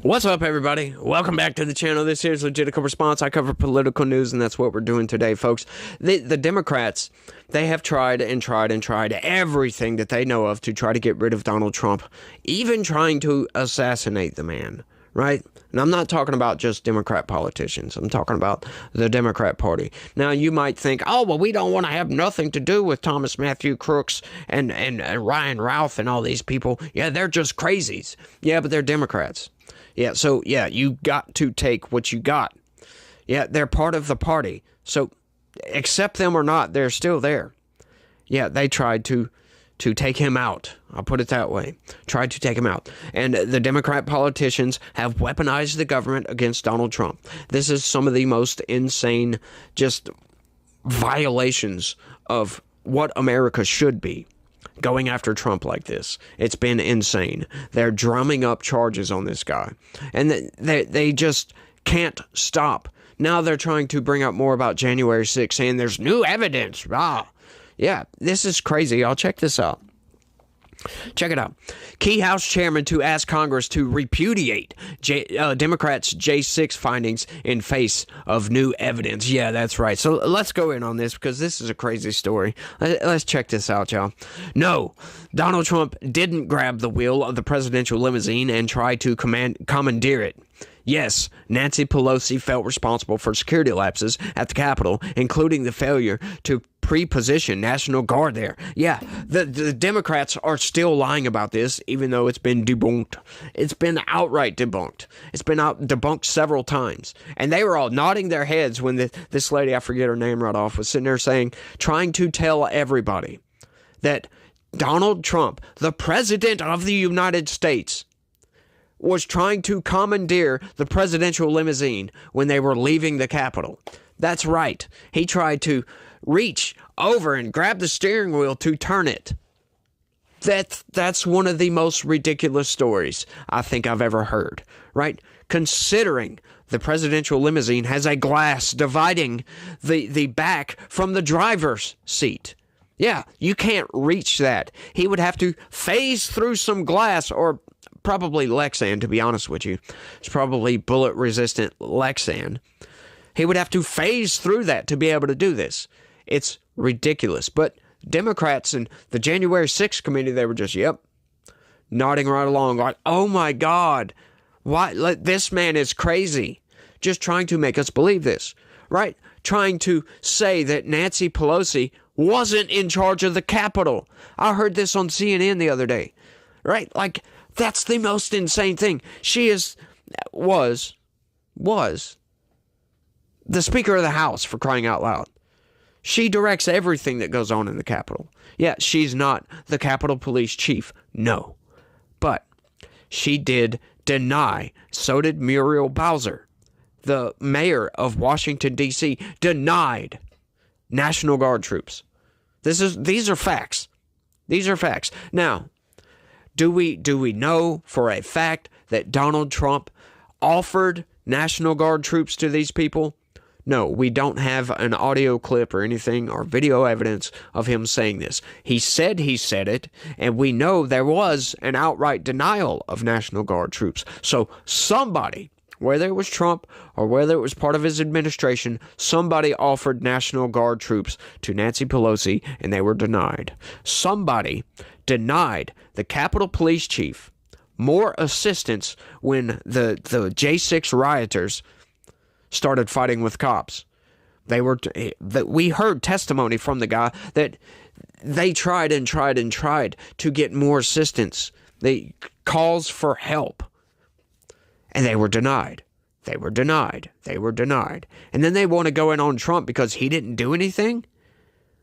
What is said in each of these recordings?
What's up, everybody? Welcome back to the channel. This here's Legitical Response. I cover political news, and that's what we're doing today, folks. The Democrats, they have tried and tried and tried everything that they know of to try to get rid of Donald Trump, even trying to assassinate the man, right? And I'm not talking about just Democrat politicians. I'm talking about the Democrat Party. Now, you might think, oh, well, we don't want to have nothing to do with Thomas Matthew Crooks and Ryan Ralph and all these people. Yeah, they're just crazies. Yeah, but they're Democrats. Yeah, so, yeah, you got to take what you got. Yeah, they're part of the party. So, accept them or not, they're still there. Yeah, they tried to take him out. I'll put it that way. Tried to take him out. And the Democrat politicians have weaponized the government against Donald Trump. This is some of the most insane, just violations of what America should be. Going after Trump like this. It's been insane. They're drumming up charges on this guy. And they just can't stop. Now they're trying to bring up more about January 6th, saying there's new evidence. Yeah, this is crazy. I'll check this out. Check it out. Key House chairman to ask Congress to repudiate Democrats' J6 findings in face of new evidence. Yeah, that's right. So let's go in on this because this is a crazy story. Let's check this out, y'all. No, Donald Trump didn't grab the wheel of the presidential limousine and try to commandeer it. Yes, Nancy Pelosi felt responsible for security lapses at the Capitol, including the failure to pre-position National Guard there. Yeah, the Democrats are still lying about this, even though it's been debunked. It's been outright debunked. It's been debunked several times. And they were all nodding their heads when this lady, I forget her name right off, was sitting there saying, trying to tell everybody that Donald Trump, the president of the United States, was trying to commandeer the presidential limousine when they were leaving the Capitol. That's right. He tried to reach over and grab the steering wheel to turn it. That's one of the most ridiculous stories I think I've ever heard, right? Considering the presidential limousine has a glass dividing the back from the driver's seat. Yeah, you can't reach that. He would have to phase through some glass, or probably Lexan, to be honest with you. It's probably bullet-resistant Lexan. He would have to phase through that to be able to do this. It's ridiculous. But Democrats and the January 6th committee, they were just, yep, nodding right along, like, oh my God, why? This man is crazy. Just trying to make us believe this, right? Trying to say that Nancy Pelosi wasn't in charge of the Capitol. I heard this on CNN the other day, right? Like, that's the most insane thing. She was the Speaker of the House, for crying out loud. She directs everything that goes on in the Capitol. Yeah, she's not the Capitol Police Chief, no. But she did deny, so did Muriel Bowser, the mayor of Washington, D.C., denied National Guard troops. These are facts. These are facts. Now, do we know for a fact that Donald Trump offered National Guard troops to these people? No, we don't have an audio clip or anything or video evidence of him saying this. He said it, and we know there was an outright denial of National Guard troops. So somebody, whether it was Trump or whether it was part of his administration, somebody offered National Guard troops to Nancy Pelosi, and they were denied. Somebody denied the Capitol Police Chief more assistance when the J6 rioters started fighting with cops. We heard testimony from the guy that they tried and tried and tried to get more assistance. They calls for help, and they were denied. They were denied. They were denied. And then they want to go in on Trump because he didn't do anything?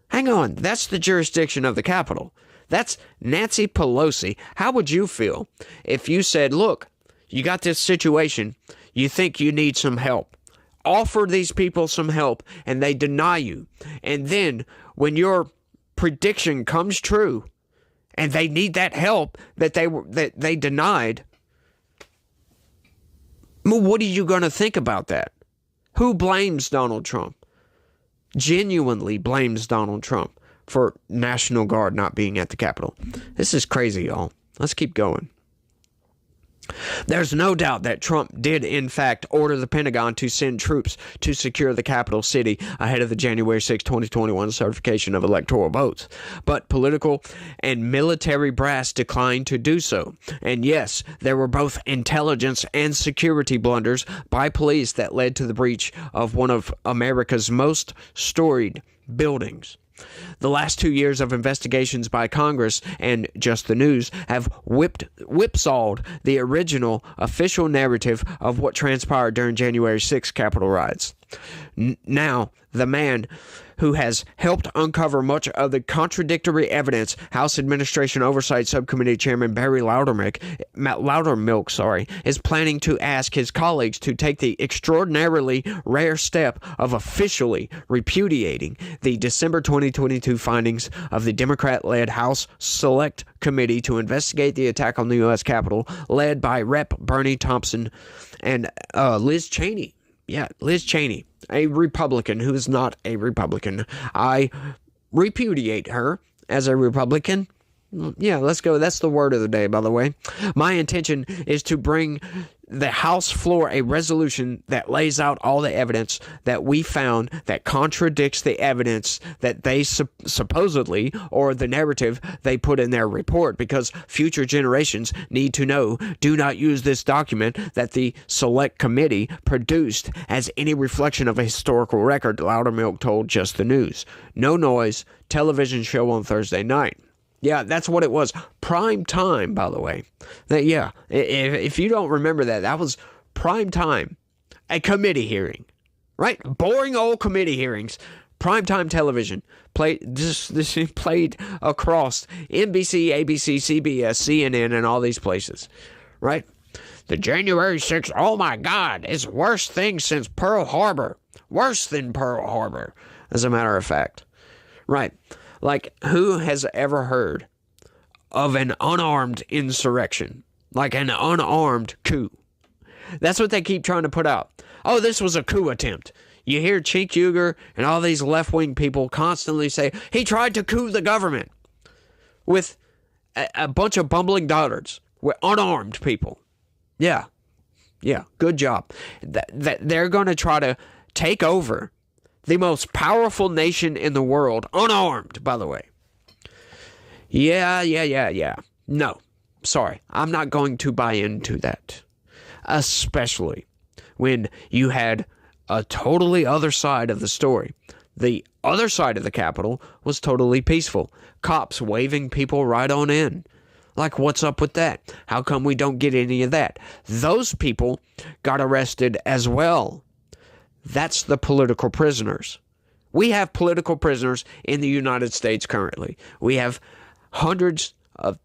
Hang on, that's the jurisdiction of the Capitol. That's Nancy Pelosi. How would you feel if you said, look, you got this situation, you think you need some help. Offer these people some help, and they deny you. And then, when your prediction comes true, and they need that help that they denied, what are you going to think about that? Who blames Donald Trump? Genuinely blames Donald Trump for National Guard not being at the Capitol. This is crazy, y'all. Let's keep going. There's no doubt that Trump did, in fact, order the Pentagon to send troops to secure the capital city ahead of the January 6, 2021 certification of electoral votes. But political and military brass declined to do so. And yes, there were both intelligence and security blunders by police that led to the breach of one of America's most storied buildings. The last 2 years of investigations by Congress and Just the News have whipsawed the original official narrative of what transpired during January 6 Capitol riots. Now, the man who has helped uncover much of the contradictory evidence, House Administration Oversight Subcommittee Chairman Barry Loudermilk, is planning to ask his colleagues to take the extraordinarily rare step of officially repudiating the December 2022 findings of the Democrat-led House Select Committee to investigate the attack on the U.S. Capitol, led by Rep. Bernie Thompson and Liz Cheney. Yeah, Liz Cheney, a Republican who is not a Republican. I repudiate her as a Republican. Yeah, let's go. That's the word of the day, by the way. My intention is to bring the House floor a resolution that lays out all the evidence that we found that contradicts the evidence that they supposedly, or the narrative they put in their report, because future generations need to know. Do not use this document that the Select Committee produced as any reflection of a historical record, Loudermilk told Just the News. No noise, television show on Thursday night. Yeah, that's what it was. Prime time, by the way. If you don't remember that, that was prime time. A committee hearing, right? Boring old committee hearings. Primetime television played across NBC, ABC, CBS, CNN, and all these places, right? The January 6th, oh my God, it's worst thing since Pearl Harbor. Worse than Pearl Harbor, as a matter of fact. Right. Like, who has ever heard of an unarmed insurrection? Like an unarmed coup? That's what they keep trying to put out. Oh, this was a coup attempt. You hear Cenk Uygur and all these left-wing people constantly say, he tried to coup the government with a bunch of bumbling dotards, with unarmed people. Yeah, good job. They're going to try to take over the most powerful nation in the world, unarmed, by the way. Yeah. No, sorry, I'm not going to buy into that. Especially when you had a totally other side of the story. The other side of the Capitol was totally peaceful. Cops waving people right on in. Like, what's up with that? How come we don't get any of that? Those people got arrested as well. That's the political prisoners. We have political prisoners in the United States currently. We have hundreds of,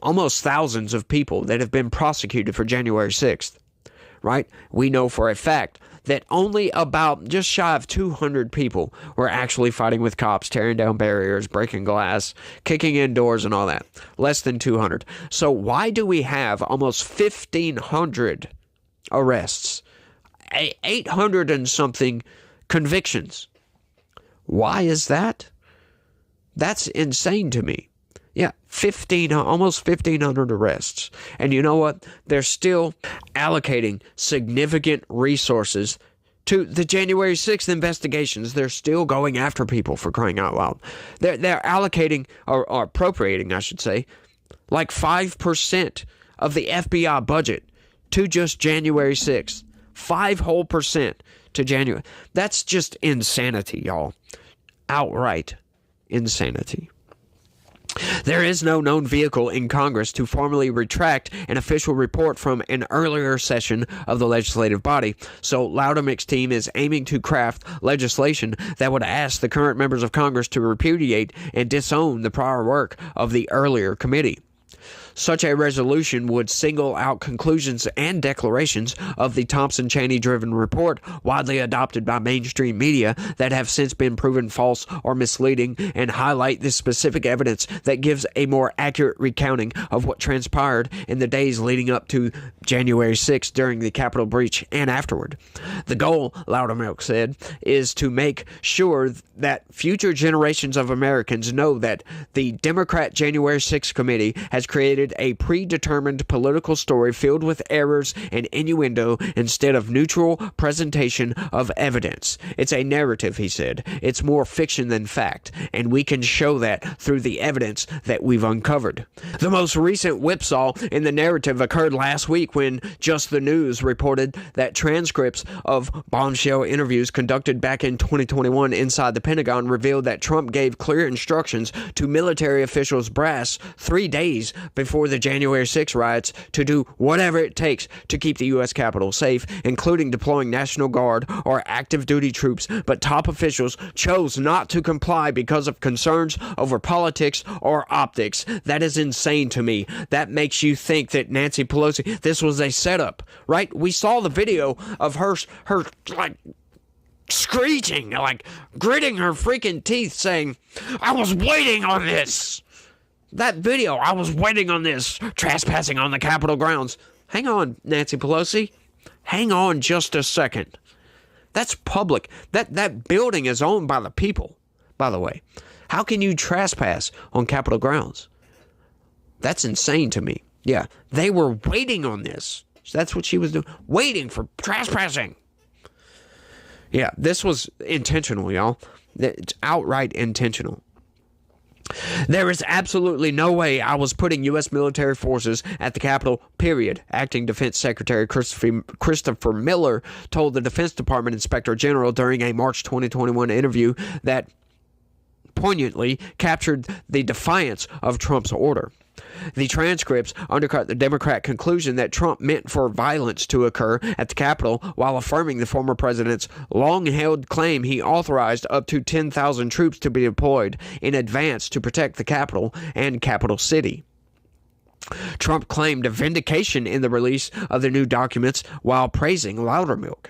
almost thousands of people that have been prosecuted for January 6th, right? We know for a fact that only about just shy of 200 people were actually fighting with cops, tearing down barriers, breaking glass, kicking in doors and all that. Less than 200. So why do we have almost 1,500 arrests? 800 and something convictions. Why is that? That's insane to me. Yeah, almost 1,500 arrests. And you know what? They're still allocating significant resources to the January 6th investigations. They're still going after people, for crying out loud. They're allocating, or appropriating, I should say, like 5% of the FBI budget to just January 6th. 5% to January. That's just insanity, y'all. Outright insanity. There is no known vehicle in Congress to formally retract an official report from an earlier session of the legislative body, so Loudermilk's team is aiming to craft legislation that would ask the current members of Congress to repudiate and disown the prior work of the earlier committee. Such a resolution would single out conclusions and declarations of the Thompson-Cheney-driven report, widely adopted by mainstream media, that have since been proven false or misleading, and highlight the specific evidence that gives a more accurate recounting of what transpired in the days leading up to January 6th during the Capitol breach and afterward. The goal, Loudermilk said, is to make sure that future generations of Americans know that the Democrat January 6th committee has created created a predetermined political story filled with errors and innuendo instead of neutral presentation of evidence. It's a narrative, he said. It's more fiction than fact, and we can show that through the evidence that we've uncovered. The most recent whipsaw in the narrative occurred last week when Just the News reported that transcripts of bombshell interviews conducted back in 2021 inside the Pentagon revealed that Trump gave clear instructions to military officials brass 3 days before the January 6 riots to do whatever it takes to keep the U.S. Capitol safe, including deploying National Guard or active duty troops, but top officials chose not to comply because of concerns over politics or optics. That is insane to me. That makes you think that Nancy Pelosi, this was a setup, right? We saw the video of her like screeching, like gritting her freaking teeth saying, I was waiting on this. That video, I was waiting on this, trespassing on the Capitol grounds. Hang on, Nancy Pelosi. Hang on just a second. That's public. That building is owned by the people, by the way. How can you trespass on Capitol grounds? That's insane to me. Yeah, they were waiting on this. That's what she was doing. Waiting for trespassing. Yeah, this was intentional, y'all. It's outright intentional. There is absolutely no way I was putting U.S. military forces at the Capitol, period. Acting Defense Secretary Christopher Miller told the Defense Department Inspector General during a March 2021 interview that poignantly captured the defiance of Trump's order. The transcripts undercut the Democrat conclusion that Trump meant for violence to occur at the Capitol while affirming the former president's long-held claim he authorized up to 10,000 troops to be deployed in advance to protect the Capitol and Capital City. Trump claimed a vindication in the release of the new documents while praising Loudermilk.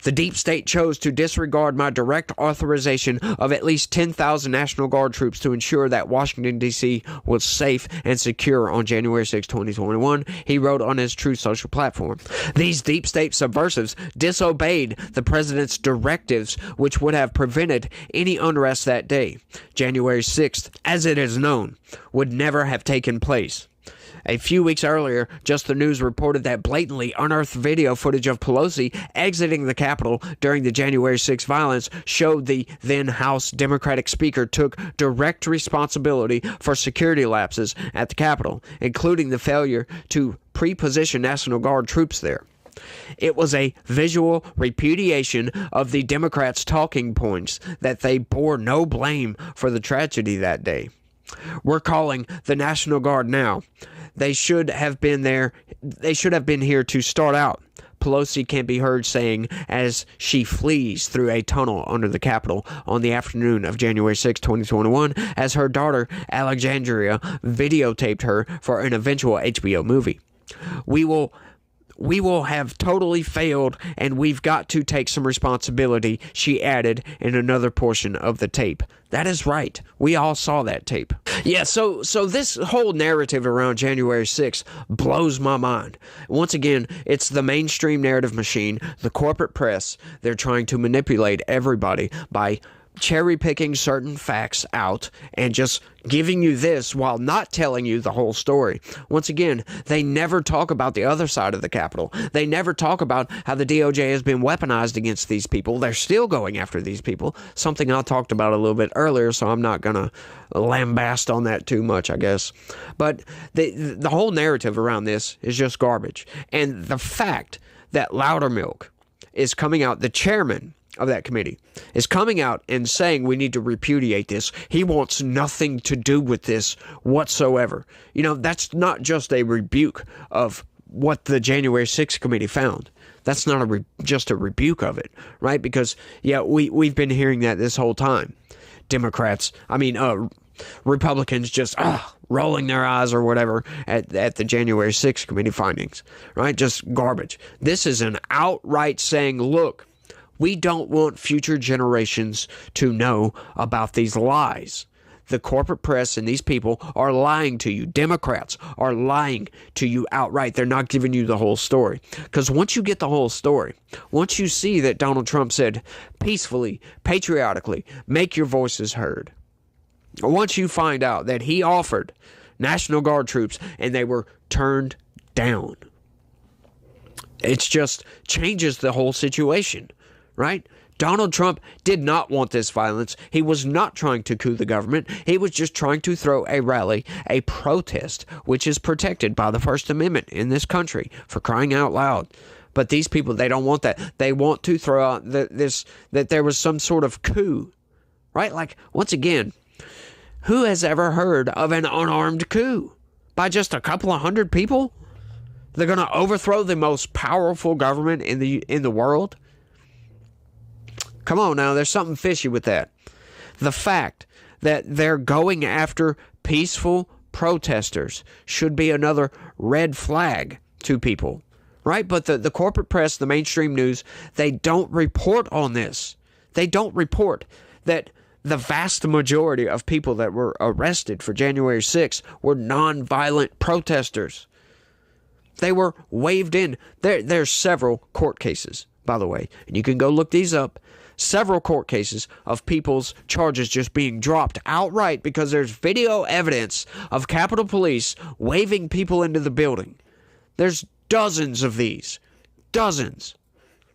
The deep state chose to disregard my direct authorization of at least 10,000 National Guard troops to ensure that Washington, D.C. was safe and secure on January 6, 2021, he wrote on his Truth Social platform. These deep state subversives disobeyed the president's directives, which would have prevented any unrest that day. January 6th, as it is known, would never have taken place. A few weeks earlier, Just the News reported that blatantly unearthed video footage of Pelosi exiting the Capitol during the January 6 violence showed the then House Democratic Speaker took direct responsibility for security lapses at the Capitol, including the failure to pre-position National Guard troops there. It was a visual repudiation of the Democrats' talking points that they bore no blame for the tragedy that day. We're calling the National Guard now. They should have been there. They should have been here to start out, Pelosi can be heard saying as she flees through a tunnel under the Capitol on the afternoon of January 6, 2021, as her daughter, Alexandria, videotaped her for an eventual HBO movie. We will have totally failed, and we've got to take some responsibility, she added in another portion of the tape. That is right. We all saw that tape. Yeah, so this whole narrative around January 6th blows my mind. Once again, it's the mainstream narrative machine, the corporate press. They're trying to manipulate everybody by cherry-picking certain facts out and just giving you this while not telling you the whole story. Once again, they never talk about the other side of the Capitol. They never talk about how the DOJ has been weaponized against these people. They're still going after these people, something I talked about a little bit earlier, so I'm not going to lambast on that too much, I guess. But the whole narrative around this is just garbage. And the fact that Loudermilk is coming out, the chairman of that committee, is coming out and saying we need to repudiate this. He wants nothing to do with this whatsoever. You know, that's not just a rebuke of what the January 6th committee found. That's not just a rebuke of it, right? Because, yeah, we've been hearing that this whole time. Republicans just rolling their eyes or whatever at the January 6th committee findings, right? Just garbage. This is an outright saying, look, we don't want future generations to know about these lies. The corporate press and these people are lying to you. Democrats are lying to you outright. They're not giving you the whole story. Because once you get the whole story, once you see that Donald Trump said peacefully, patriotically, make your voices heard. Once you find out that he offered National Guard troops, and they were turned down. It just changes the whole situation, right? Donald Trump did not want this violence. He was not trying to coup the government. He was just trying to throw a rally, a protest, which is protected by the First Amendment in this country, for crying out loud. But these people, they don't want that. They want to throw out that there was some sort of coup, right? Like, once again, who has ever heard of an unarmed coup by just a couple of hundred people? They're going to overthrow the most powerful government in the world? Come on now, there's something fishy with that. The fact that they're going after peaceful protesters should be another red flag to people, right? But the corporate press, the mainstream news, they don't report on this. They don't report that the vast majority of people that were arrested for January 6th were nonviolent protesters. They were waved in. There's several court cases, by the way, and you can go look these up. Several court cases of people's charges just being dropped outright because there's video evidence of Capitol Police waving people into the building. There's dozens of these. Dozens.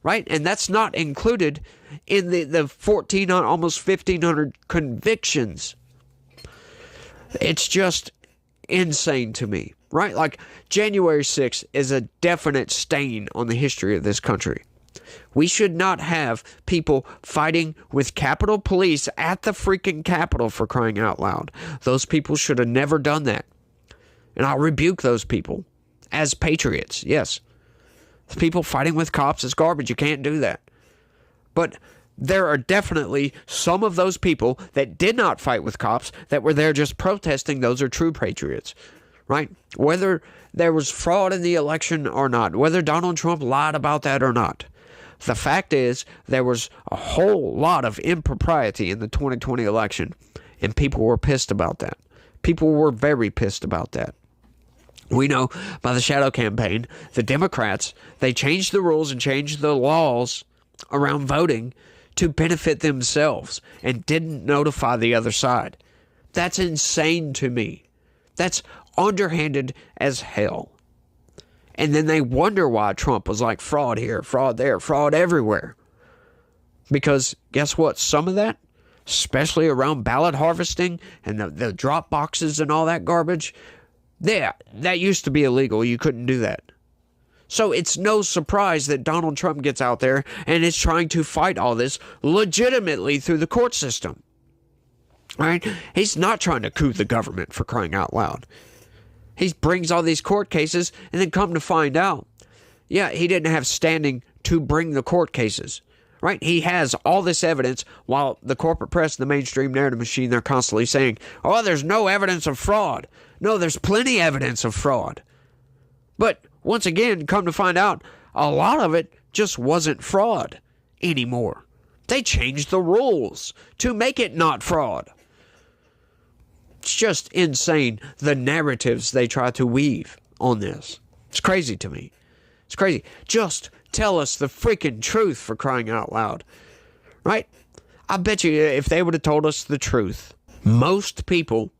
Right? And that's not included in the 1,400, almost 1,500 convictions. It's just insane to me. Right? Like, January 6th is a definite stain on the history of this country. We should not have people fighting with Capitol Police at the freaking Capitol, for crying out loud. Those people should have never done that. And I'll rebuke those people as patriots. Yes. The people fighting with cops is garbage. You can't do that. But there are definitely some of those people that did not fight with cops that were there just protesting. Those are true patriots. Right? Whether there was fraud in the election or not, whether Donald Trump lied about that or not, the fact is there was a whole lot of impropriety in the 2020 election, and people were pissed about that. People were very pissed about that. We know by the shadow campaign, the Democrats, they changed the rules and changed the laws around voting to benefit themselves and didn't notify the other side. That's insane to me. That's underhanded as hell. And then they wonder why Trump was like fraud here, fraud there, fraud everywhere. Because guess what? Some of that, especially around ballot harvesting and the drop boxes and all that garbage, that used to be illegal. You couldn't do that. So it's no surprise that Donald Trump gets out there and is trying to fight all this legitimately through the court system. Right? He's not trying to coup the government, for crying out loud. He brings all these court cases, and then come to find out, yeah, he didn't have standing to bring the court cases, right? He has all this evidence, while the corporate press and the mainstream narrative machine, they're constantly saying, oh, there's no evidence of fraud. No, there's plenty evidence of fraud. But once again, come to find out, a lot of it just wasn't fraud anymore. They changed the rules to make it not fraud. It's just insane, the narratives they try to weave on this. It's crazy to me. It's crazy. Just tell us the freaking truth, for crying out loud. Right? I bet you if they would have told us the truth, most people,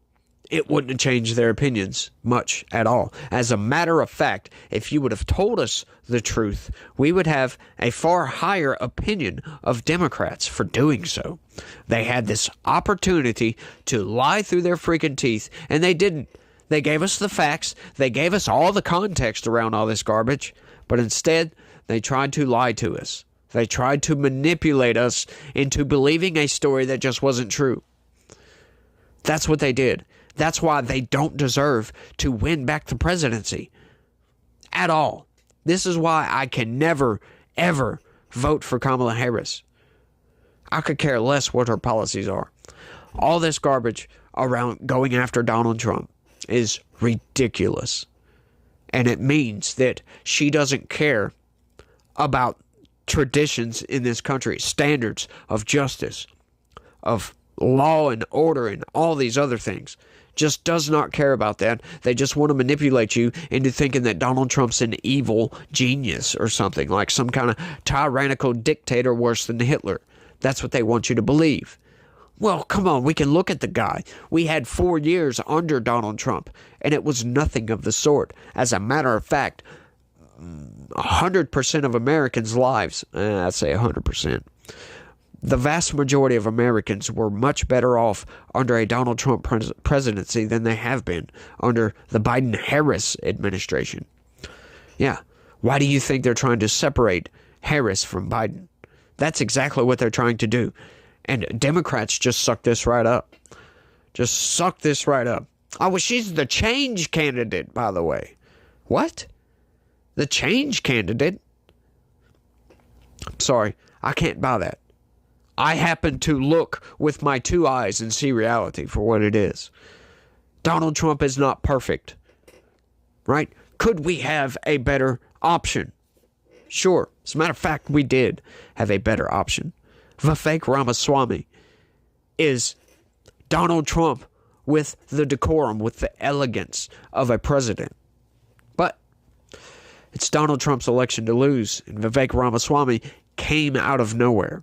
it wouldn't have changed their opinions much at all. As a matter of fact, if you would have told us the truth, we would have a far higher opinion of Democrats for doing so. They had this opportunity to lie through their freaking teeth, and they didn't. They gave us the facts. They gave us all the context around all this garbage, but instead, they tried to lie to us. They tried to manipulate us into believing a story that just wasn't true. That's what they did. That's why they don't deserve to win back the presidency at all. This is why I can never, ever vote for Kamala Harris. I could care less what her policies are. All this garbage around going after Donald Trump is ridiculous. And it means that she doesn't care about traditions in this country, standards of justice, of law and order, and all these other things. Just does not care about that. They just want to manipulate you into thinking that Donald Trump's an evil genius or something, like some kind of tyrannical dictator worse than Hitler. That's what they want you to believe. Well, come on, we can look at the guy. We had 4 years under Donald Trump, and it was nothing of the sort. As a matter of fact, 100% of Americans' lives, I'd say 100%, the vast majority of Americans were much better off under a Donald Trump presidency than they have been under the Biden-Harris administration. Yeah. Why do you think they're trying to separate Harris from Biden? That's exactly what they're trying to do. And Democrats just suck this right up. Just suck this right up. Oh, well, she's the change candidate, by the way. What? The change candidate? I'm sorry, I can't buy that. I happen to look with my 2 eyes and see reality for what it is. Donald Trump is not perfect. Right? Could we have a better option? Sure. As a matter of fact, we did have a better option. Vivek Ramaswamy is Donald Trump with the decorum, with the elegance of a president. But it's Donald Trump's election to lose, and Vivek Ramaswamy came out of nowhere.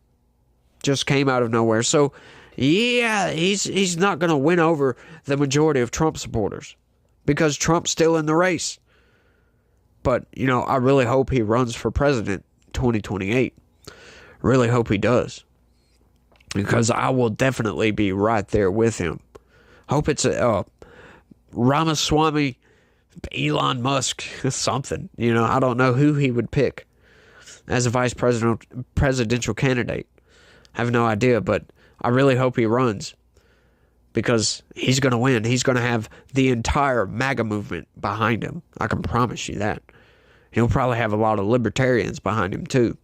Just came out of nowhere. So, yeah, he's not going to win over the majority of Trump supporters because Trump's still in the race. But, I really hope he runs for president in 2028. Really hope he does. Because I will definitely be right there with him. Hope it's Ramaswamy, Elon Musk, something. I don't know who he would pick as a presidential candidate. I have no idea, but I really hope he runs. Because he's going to win. He's going to have the entire MAGA movement behind him. I can promise you that. He'll probably have a lot of libertarians behind him, too.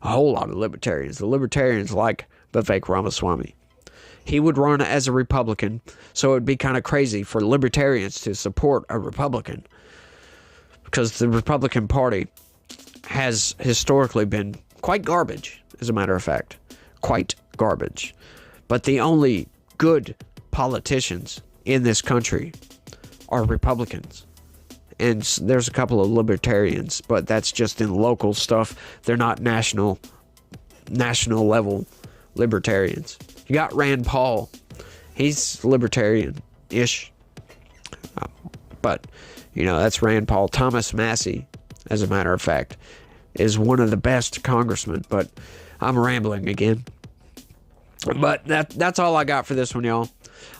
A whole lot of libertarians. The libertarians like Vivek Ramaswamy. He would run as a Republican, so it would be kind of crazy for libertarians to support a Republican. Because the Republican Party has historically been quite garbage, as a matter of fact. Quite garbage. But the only good politicians in this country are Republicans. And there's a couple of libertarians, but that's just in local stuff. They're not national level libertarians. You got Rand Paul. He's libertarian-ish. But, that's Rand Paul. Thomas Massie, as a matter of fact, is one of the best congressmen. But I'm rambling again. But that's all I got for this one, y'all.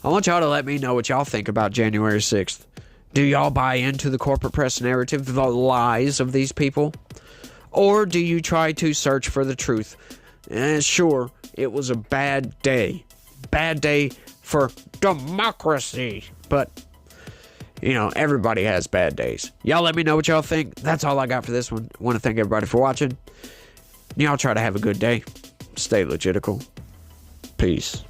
I want y'all to let me know what y'all think about January 6th. Do y'all buy into the corporate press narrative, the lies of these people? Or do you try to search for the truth? Sure, it was a bad day. Bad day for democracy. But, everybody has bad days. Y'all let me know what y'all think. That's all I got for this one. I want to thank everybody for watching. Y'all try to have a good day. Stay legitical. Peace.